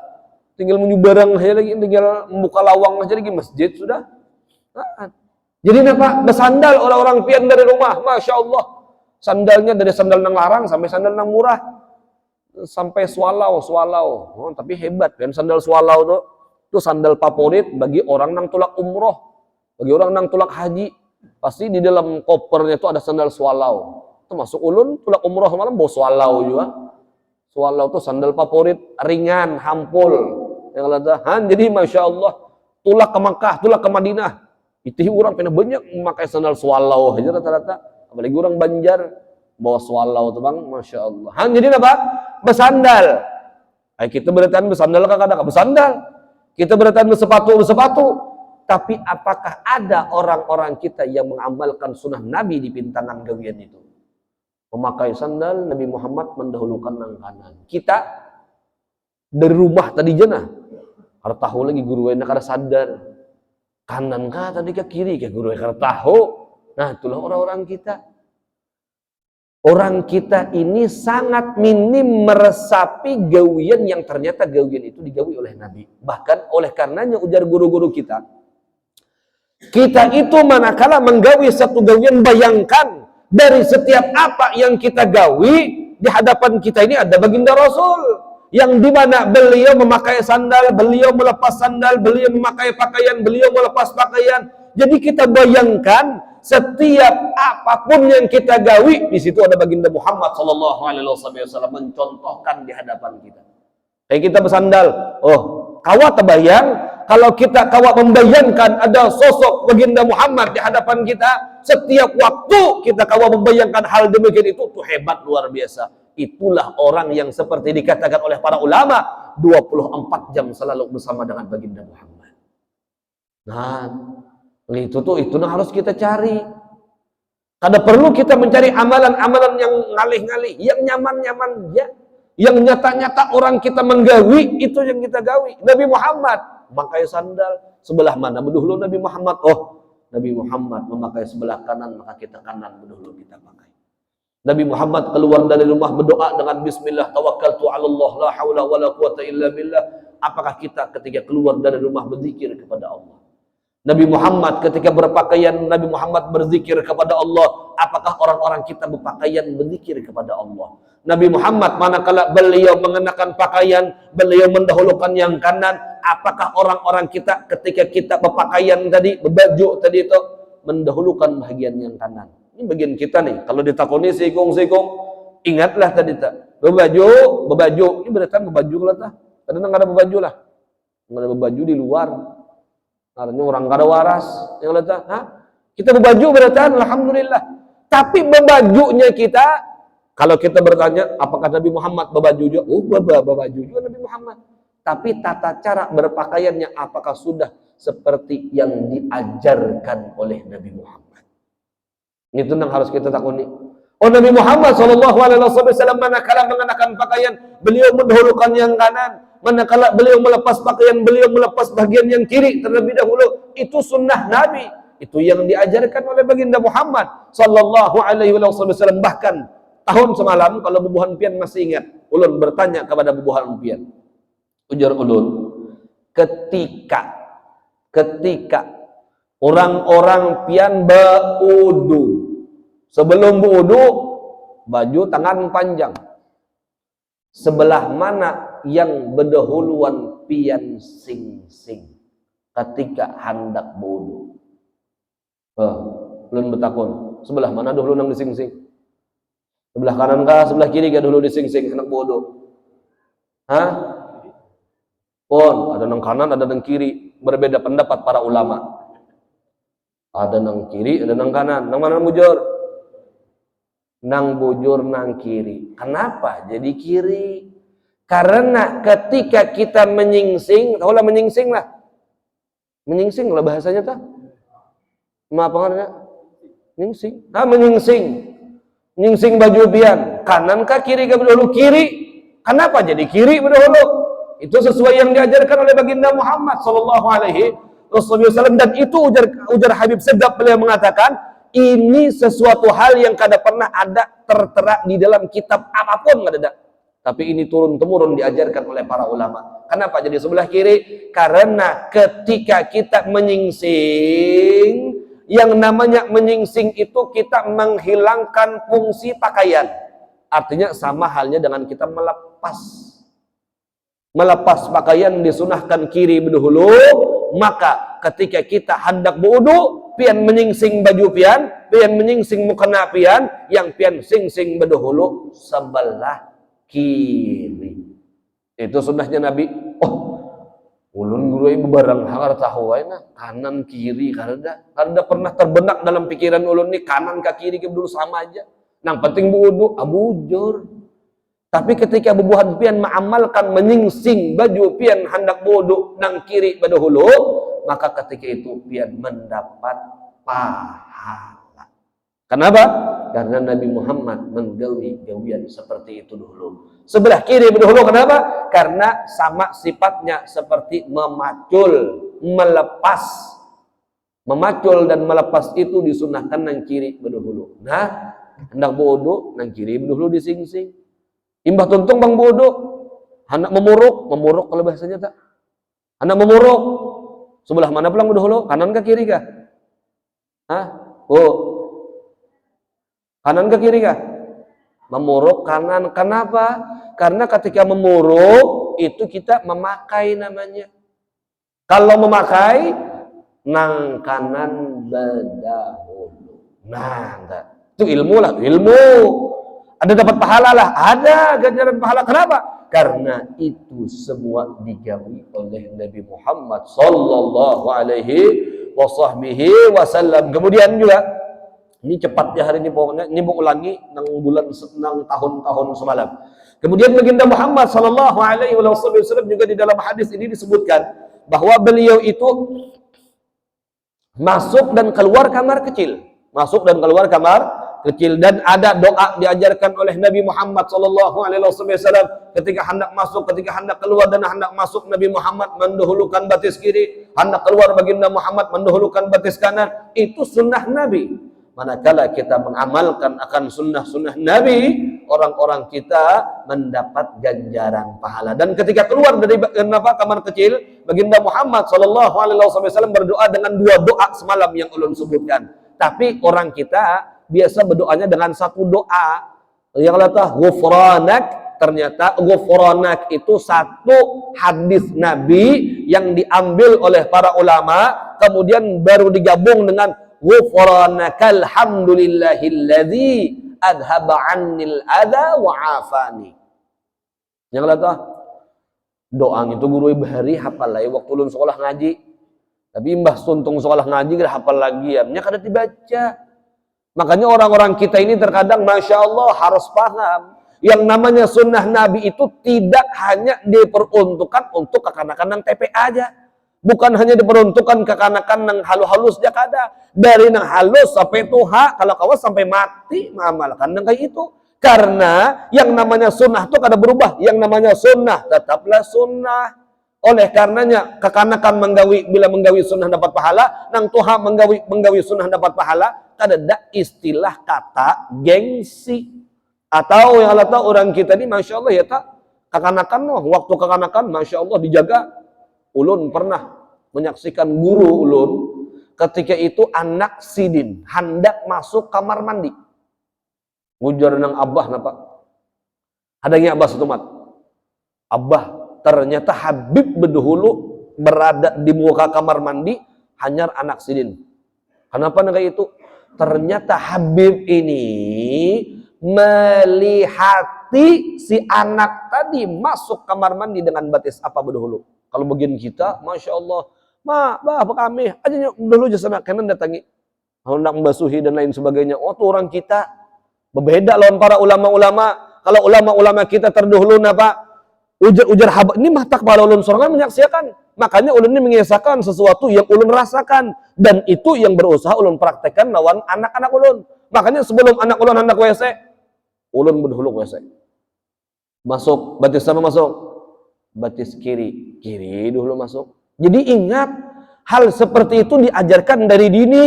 S1: Tinggal menyubarang aja lagi, tinggal membuka lawang aja lagi masjid sudah. Nah, jadi apa? Bersandal orang-orang pian dari rumah, masya Allah. Sandalnya dari sandal nang larang sampai sandal nang murah. Sampai swallow. Tapi hebat kan sandal swallow tuh. Itu sandal favorit bagi orang nang tulak umroh, bagi orang nang tulak haji. Pasti di dalam kopernya itu ada sandal swallow. Termasuk ulun tulak umroh malam bawa swallow juga. Swallow itu sandal favorit, ringan, hampul. Yang ladahan. Jadi masya Allah, tulak ke Makkah, tulak ke Madinah. Itu orang pernah banyak memakai sandal swallow aja rata-rata. Apalagi orang Banjar bawa swallow tuh bang, masya Allah. Jadi apa? Bersandal. Kita beratan bersandal kadang-kadang bersandal. Kita beratan bersepatu. Tapi apakah ada orang-orang kita yang mengamalkan sunnah Nabi di pintangan gawian itu? Memakai sandal, Nabi Muhammad mendahulukan nang kanan. Kita dari rumah tadi jenah. Kada tahu lagi guru enak kada sadar. Kanan kah tadi ke kiri ke guru kada tahu. Nah, itulah orang-orang kita. Orang kita ini sangat minim meresapi gawian yang ternyata gawian itu digawi oleh Nabi. Bahkan oleh karenanya ujar guru-guru kita itu manakala menggawi satu gawian, bayangkan dari setiap apa yang kita gawi di hadapan kita ini ada baginda Rasul yang dimana beliau memakai sandal, beliau melepas sandal, beliau memakai pakaian, beliau melepas pakaian. Jadi kita bayangkan setiap apapun yang kita gawi di situ ada baginda Muhammad Sallallahu Alaihi Wasallam mencontohkan di hadapan kita. Kayak kita bersandal, kawat terbayang kalau kita kawat membayangkan ada sosok baginda Muhammad di hadapan kita, setiap waktu kita kawat membayangkan hal demikian itu hebat luar biasa. Itulah orang yang seperti dikatakan oleh para ulama 24 jam selalu bersama dengan baginda Muhammad. Nah, itu harus kita cari. Kada perlu kita mencari amalan-amalan yang ngalih-ngalih, yang nyaman-nyaman ya. Yang nyata-nyata orang kita menggawi, itu yang kita gawi. Nabi Muhammad memakai sandal, sebelah mana berdahulu Nabi Muhammad? Nabi Muhammad memakai sebelah kanan, maka kita kanan berdahulu kita pakai. Nabi Muhammad keluar dari rumah berdoa dengan bismillah tawakkaltu 'ala Allah la haula wala quwata illa billah. Apakah kita ketika keluar dari rumah berzikir kepada Allah? Nabi Muhammad ketika berpakaian, Nabi Muhammad berzikir kepada Allah. Apakah orang-orang kita berpakaian berzikir kepada Allah? Nabi Muhammad manakala beliau mengenakan pakaian, beliau mendahulukan yang kanan. Apakah orang-orang kita ketika kita berpakaian tadi, berbaju tadi itu, mendahulukan bagian yang kanan? Ini bagian kita nih. Kalau ditakoni sikung-sikung, ingatlah tadi tak. Berbaju. Ini berarti berbaju lah tak. Kadang nggak ada berbaju lah. Nggak ada berbaju di luar. Artinya orang kada waras yang letak, kita berbaju berarti alhamdulillah. Tapi berbajunya kita, kalau kita bertanya apakah Nabi Muhammad berbaju juga? Oh, berbaju juga Nabi Muhammad. Tapi tata cara berpakaiannya apakah sudah seperti yang diajarkan oleh Nabi Muhammad? Itu yang harus kita takuni. Oh, Nabi Muhammad SAW manakala mengenakan pakaian, beliau mendahulukan yang kanan. Manakala beliau melepas pakaian, beliau melepas bagian yang kiri terlebih dahulu. Itu sunnah Nabi. Itu yang diajarkan oleh baginda Muhammad sallallahu alaihi wasallam. Bahkan tahun semalam, kalau bubuhan pian masih ingat, ulun bertanya kepada bubuhan pian. Ujar ulun, ketika orang-orang pian berwudu, sebelum berwudu baju tangan panjang. Sebelah mana yang berdahuluan pian sing-sing ketika hendak berwudu? Belum bertakun. Sebelah mana dahulu nang dising-sing? Sebelah kanan kah, sebelah kiri kah dahulu dising-sing hendak berwudu? Ada nang kanan, ada nang kiri. Berbeda pendapat para ulama. Ada nang kiri, ada nang kanan. Nang mana bujur? Nang bujur nang kiri. Kenapa jadi kiri? Karena ketika kita menyingsing, tahulah menyingsing lah. Menyingsing lah bahasanya tak? Apa namanya? Menyingsing. Menyingsing. Menyingsing baju pian. Kanan kah kiri kah berdahulu? Kiri. Kenapa jadi kiri berdahulu? Itu sesuai yang diajarkan oleh baginda Muhammad sallallahu alaihi wasallam, dan itu ujar Habib Segaf, beliau mengatakan ini sesuatu hal yang kada pernah ada tertera di dalam kitab apapun, kada ada. Tapi ini turun-temurun diajarkan oleh para ulama. Kenapa jadi sebelah kiri? Karena ketika kita menyingsing, yang namanya menyingsing itu kita menghilangkan fungsi pakaian. Artinya sama halnya dengan kita melepas pakaian disunahkan kiri berdahulu. Maka ketika kita hendak berwudu, pian menyingsing baju pian menyingsing mukena pian, yang pian sing-sing berdahulu sebelah kiri. Itu sunnahnya Nabi. Ulun guru ibu barang hangar tahu na kanan kiri kada pernah terbenak dalam pikiran ulun ni kanan ke kiri ke dulu sama aja. Nang penting berwudu abujur. Tapi ketika bubuhan pian mengamalkan menyingsing baju pian hendak wudu nang kiri berdahulu, maka ketika itu pian mendapat pahala. Kenapa? Karena Nabi Muhammad menggawi-gawian seperti itu dulu. Sebelah kiri berdahulu, kenapa? Karena sama sifatnya seperti memacul, melepas. Memacul dan melepas itu disunahkan nang kiri berdahulu. Nah, hendak wudu nang kiri berdahulu dising-sing. Imbah tuntung bang bodoh, hendak memuruk kalau bahasanya tak, hendak memuruk, sebelah mana pulang dahulu, kanan ke kiri kah? Kanan ke kiri kah? Memuruk kanan. Kenapa? Karena ketika memuruk itu kita memakai namanya. Kalau memakai nang kanan berdahulu. Nah, itu ilmu lah, ilmu. Ada dapat pahala lah, ada ganjaran pahala. Kenapa? Karena itu semua digawi oleh Nabi Muhammad sallallahu alaihi wasallam. Kemudian juga, ini cepat ya hari ini pokoknya, ini mau ulangi nang tahun-tahun semalam. Kemudian baginda Muhammad sallallahu alaihi wasallam juga di dalam hadis ini disebutkan bahwa beliau itu masuk dan keluar kamar kecil. Dan ada doa diajarkan oleh Nabi Muhammad sallallahu alaihi wasallam ketika hendak masuk, ketika hendak keluar. Dan hendak masuk Nabi Muhammad mendahulukan batis kiri, hendak keluar baginda Muhammad mendahulukan batis kanan. Itu sunnah Nabi. Manakala kita mengamalkan akan sunnah-sunnah Nabi, orang-orang kita mendapat ganjaran pahala. Dan ketika keluar dari kamar kecil, baginda Muhammad sallallahu alaihi wasallam berdoa dengan dua doa semalam yang ulun sebutkan. Tapi orang kita biasa berdoanya dengan satu doa. Yang kata ghufranak, ternyata ghufranak itu satu hadis Nabi yang diambil oleh para ulama, kemudian baru digabung dengan ghufranakal hamdulillahilladzi adhaba 'annil adza wa 'afani. Yang kata doa itu guru bahari hafal lah waktu ulun sekolah ngaji. Tapi mbah suntung sekolah ngaji kada hafal lagi ya, nya kada dibaca. Makanya orang-orang kita ini terkadang Masya Allah harus paham yang namanya sunnah Nabi itu tidak hanya diperuntukkan untuk kekanakan yang TPA aja. Bukan hanya diperuntukkan kekanakan yang halus-halus aja kada. Dari yang halus sampai tuha, kalau kawas sampai mati mengamalkan yang kayak itu. Karena yang namanya sunnah itu kada berubah. Yang namanya sunnah tetaplah sunnah. Oleh karenanya kekanakan bila menggawi sunnah dapat pahala, nang tuha menggawi sunnah dapat pahala, kada ada istilah kata gengsi. Atau yang Allah tahu orang kita ini Masya Allah ya tak kekanakan loh, waktu kekanakan Masya Allah dijaga. Ulun pernah menyaksikan guru ulun ketika itu anak sidin hendak masuk kamar mandi. Ngujar nang abah napa? Adanya abah satu mat. Abah ternyata Habib berdahulu berada di muka kamar mandi hanya anak sidin. Kenapa kayak itu? Ternyata Habib ini melihati si anak tadi masuk kamar mandi dengan batis apa berdahulu. Kalau bagian kita, Masya Allah, apa kami, aja dulu jasana kanan datangi, hendak membasuhi dan lain sebagainya. Oh, tuh orang kita berbeda lawan para ulama-ulama. Kalau ulama-ulama kita terdahulu apa? Ujar habat ini mah tak kepala ulun sorangan menyaksikan. Makanya ulun ini mengisahkan sesuatu yang ulun rasakan dan itu yang berusaha ulun praktekkan lawan anak-anak ulun. Makanya sebelum anak ulun hendak WC, ulun berdahulu WC. Masuk, batis sama masuk. Batis kiri dulu masuk. Jadi ingat, hal seperti itu diajarkan dari dini,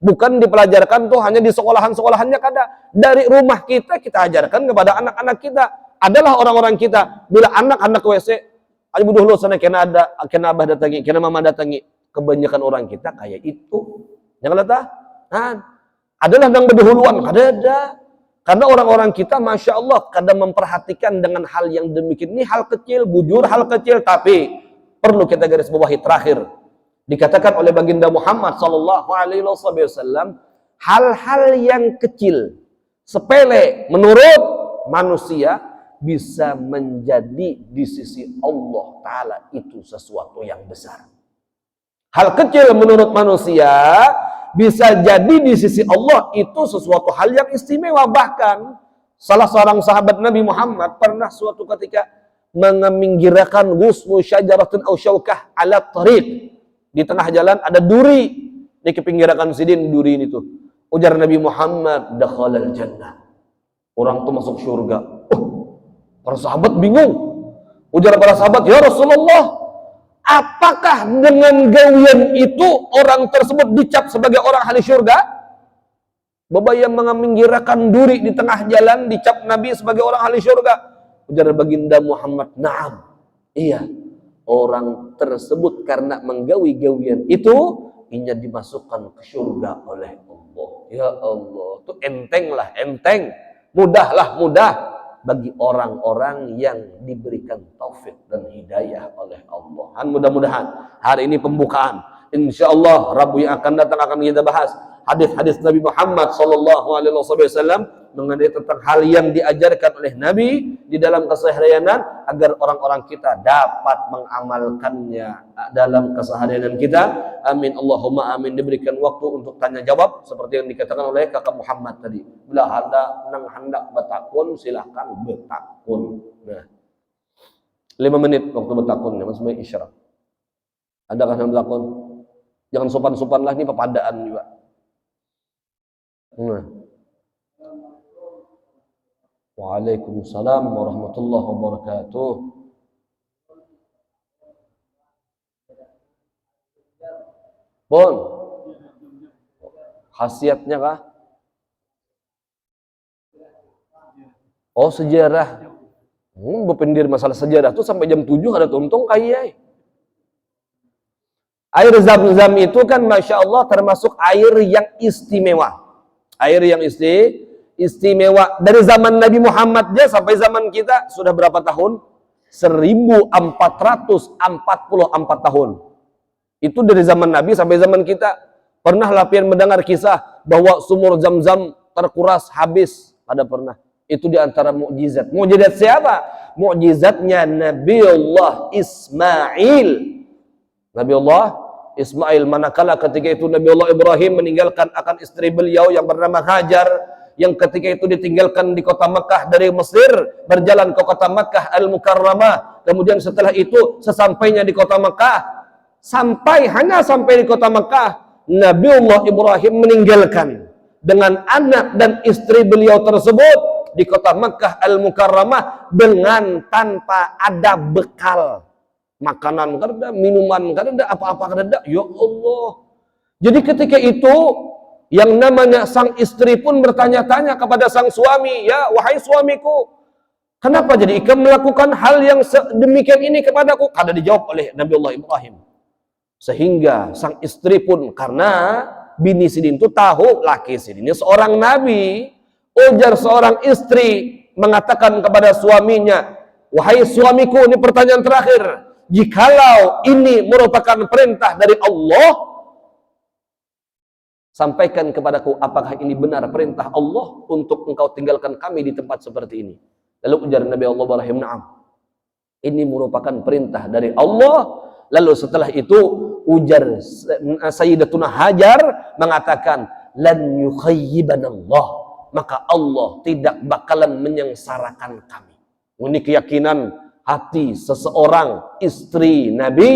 S1: bukan dipelajarkan tuh hanya di sekolahan-sekolahannya kada. Dari rumah kita ajarkan kepada anak-anak kita. Adalah orang-orang kita bila anak WC, aja dulu sana kena abah datangi, kena mama datangi. Kebanyakan orang kita kayak itu. Yang kata, adalah yang berdahuluan, ada. Karena orang-orang kita, Masya Allah, kadang memperhatikan dengan hal yang demikian. Ini hal kecil, bujur hal kecil, tapi perlu kita garis bawahi terakhir. Dikatakan oleh baginda Muhammad SAW, hal-hal yang kecil, sepele, menurut manusia, bisa menjadi di sisi Allah Ta'ala itu sesuatu yang besar. Hal kecil menurut manusia, bisa jadi di sisi Allah itu sesuatu hal yang istimewa. Bahkan salah seorang sahabat Nabi Muhammad pernah suatu ketika mengeminggirakan ghusmu syajaratin aw syaukah ala tariq. Di tengah jalan ada duri, di kepinggirakan sidin duri ini tuh. Ujar Nabi Muhammad, dakhalal jannah. Orang itu masuk surga. Para sahabat bingung. Ujar para sahabat, ya Rasulullah, apakah dengan gawian itu orang tersebut dicap sebagai orang ahli syurga? Bapa yang mengeminggirakan duri di tengah jalan dicap Nabi sebagai orang ahli syurga. Ujar baginda Muhammad, "Na'am." Iya. Orang tersebut karena menggawi-gawian itu inya dimasukkan ke syurga oleh Allah. Ya Allah, itu enteng. Mudah bagi orang-orang yang diberikan taufik dan hidayah oleh Allah. Dan mudah-mudahan hari ini pembukaan. Insyaallah Rabu yang akan datang akan kita bahas hadis-hadis Nabi Muhammad SAW mengenai tentang hal yang diajarkan oleh Nabi di dalam keseharian agar orang-orang kita dapat mengamalkannya dalam keseharian kita. Amin Allahumma amin. Diberikan waktu untuk tanya jawab seperti yang dikatakan oleh kakak Muhammad tadi. Bila ada nang hendak bertakun silahkan bertakun. Nah, 5 menit waktu bertakun ya, maksudnya isyarat. Adakah yang bertakun? Jangan sopan-sopan lah, ini pepadaan juga. Nah. Waalaikumsalam warahmatullahi wabarakatuh. Bon, khasiatnya kah? Oh, sejarah. Berpendir masalah sejarah tuh sampai jam 7 ada tuntung kayak. Air Zam-Zam itu kan Masya Allah termasuk air yang istimewa. Air yang istimewa. Dari zaman Nabi Muhammad aja sampai zaman kita sudah berapa tahun? 1444 tahun. Itu dari zaman Nabi sampai zaman kita. Pernah lapian mendengar kisah bahwa sumur Zam-Zam terkuras habis? Ada pernah. Itu di antara mukjizat. Mukjizat siapa? Mukjizatnya Nabiullah Ismail. Nabiullah Ismail, manakala ketika itu Nabiullah Ibrahim meninggalkan akan istri beliau yang bernama Hajar, yang ketika itu ditinggalkan di kota Mekah dari Mesir, berjalan ke kota Mekah Al-Mukarramah. Kemudian setelah itu sesampainya di kota Mekah, hanya sampai di kota Mekah, Nabiullah Ibrahim meninggalkan dengan anak dan istri beliau tersebut di kota Mekah Al-Mukarramah dengan tanpa ada bekal. Makanan kada, minuman kada, apa-apa kada. Ya Allah. Jadi ketika itu yang namanya sang istri pun bertanya-tanya kepada sang suami, "Ya, wahai suamiku, kenapa jadi ikam melakukan hal yang demikian ini kepadaku?" Kada dijawab oleh Nabiullah Ibrahim. Sehingga sang istri pun, karena bini sidin itu tahu laki sidin ini seorang nabi, ujar seorang istri mengatakan kepada suaminya, "Wahai suamiku, ini pertanyaan terakhir. Jikalau ini merupakan perintah dari Allah, sampaikan kepadaku apakah ini benar perintah Allah untuk engkau tinggalkan kami di tempat seperti ini." Lalu ujar Nabi Allah Ibrahim, "Na'am. Ini merupakan perintah dari Allah." Lalu setelah itu ujar Sayyidatuna Hajar mengatakan, "Lan yukhayyibanallah." Maka Allah tidak bakalan menyengsarakan kami. Ini keyakinan hati seseorang istri Nabi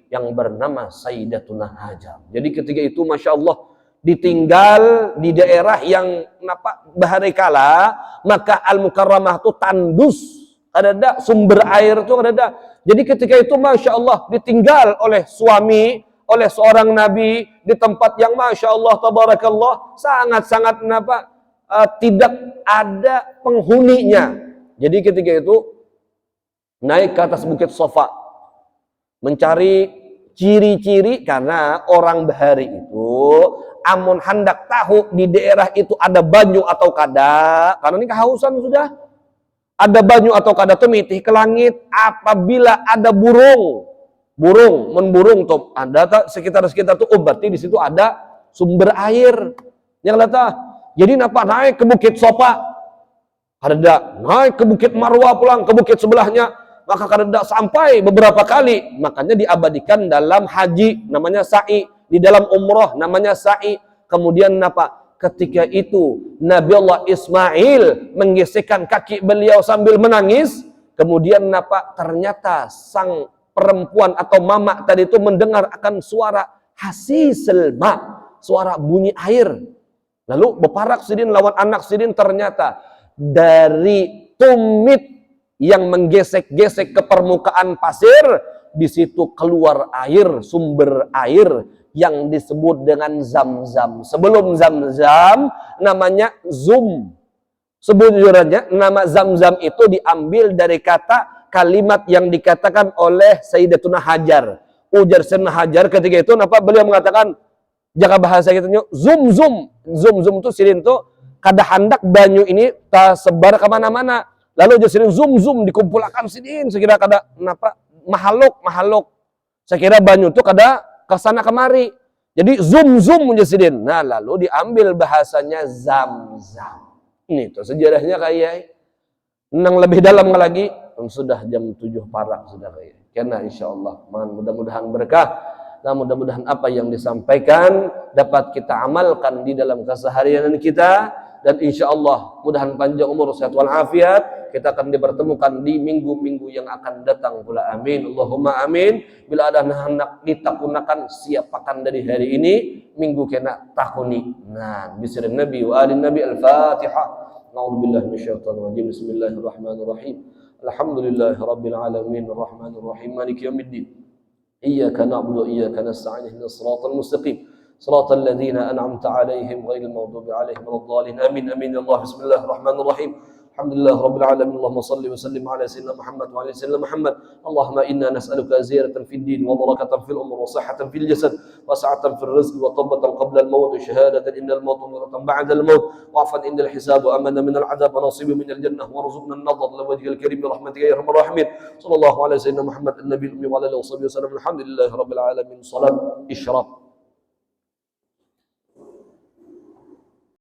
S1: yang bernama Sayyidatuna Hajar. Jadi ketika itu Masya Allah ditinggal di daerah yang bahari kala, maka Al-Mukarramah itu tandus, ada sumber air itu ada. Jadi ketika itu Masya Allah ditinggal oleh suami, oleh seorang Nabi di tempat yang Masya Allah Tabarakallah sangat-sangat tidak ada penghuninya. Jadi ketika itu naik ke atas bukit Sofa mencari ciri-ciri, karena orang bahari itu amun hendak tahu di daerah itu ada banyu atau kada, karena ini kehausan sudah, ada banyu atau kada tuh mitih ke langit apabila ada burung tuh ada sekitar tuh, berarti di situ ada sumber air yang lata. Jadi naik ke bukit Sofa kada, naik ke bukit Marwah pulang ke bukit sebelahnya, maka kada sampai beberapa kali. Makanya diabadikan dalam haji namanya sa'i, di dalam umroh namanya sa'i. Kemudian ketika itu Nabi Allah Ismail menggesekkan kaki beliau sambil menangis. Kemudian ternyata sang perempuan atau mama tadi itu mendengar akan suara hasisil ma, suara bunyi air. Lalu beparak sidin lawan anak sidin, ternyata dari tumit yang menggesek-gesek ke permukaan pasir, di situ keluar air, sumber air yang disebut dengan Zam-Zam. Sebelum Zam-Zam namanya Zum. Sebetulnya nama Zam-Zam itu diambil dari kata kalimat yang dikatakan oleh Sayyidatuna Hajar. Ujar Sayyidatuna Hajar ketika itu beliau mengatakan, jaga bahasa kita zum-zum. Zum-zum itu sidin tuh kada hendak banyu ini tersebar kemana-mana. Lalu jadi zum-zum dikumpulkan sidin, sekira kada mahaluk. Sekira banyu itu kada kesana kemari. Jadi zum-zum sidin. Nah, lalu diambil bahasanya Zam-Zam. Ini tuh sejarahnya kayak nang lebih dalam lagi. Sudah jam 7 parak sudah kayak. Karena insyaallah mudah-mudahan berkah. Nah, mudah-mudahan apa yang disampaikan dapat kita amalkan di dalam keseharian kita. Dan insya Allah mudahan panjang umur, sehat walafiat. Kita akan dipertemukan di minggu-minggu yang akan datang pula. Amin. Allahumma amin. Bila ada hendak ditakunakan, siapakan dari hari ini minggu kena takuni. Nah, bismillah Nabi wa alin Nabi al-Fatihah. A'udzubillahi minasyaitonir rajim. Bismillahirrahmanirrahim. Alhamdulillahi rabbil alamin arrahmanir rahim maliki yaumiddin. Iyyaka na'budu wa iyyaka nasta'in ihdinas siratal mustaqim. صراط الذين أنعمت عليهم غير المغضوب عليهم ولا الضالين آمين آمين. الله بسم الله الرحمن الرحيم Alhamdulillah Rabbil Alamin. Allahumma salli wa sallim ala Sayyidina Muhammad wa ala Sayyidina Muhammad. Allahumma inna nas'aluka ziyaratan fid din wa barakatan fil umur wa sihhatan fil jasad wa sa'atan fil rizq wa tawbatan qabla al-maut wa shahadatan innal maut wa ba'da al-maut wa afan indal hisab wa amana min al-'adab wa nasiba min al-jannah wa rzuqna an-nadhar li wajhil karim bi rahmatika ya arhamar rahimin. Sallallahu ala Sayyidina Muhammad an-nabiyil ummi wa ala alihi wa sahbihi wa sallam. Alhamdulillah Rabbil Alamin. Salat isyraq.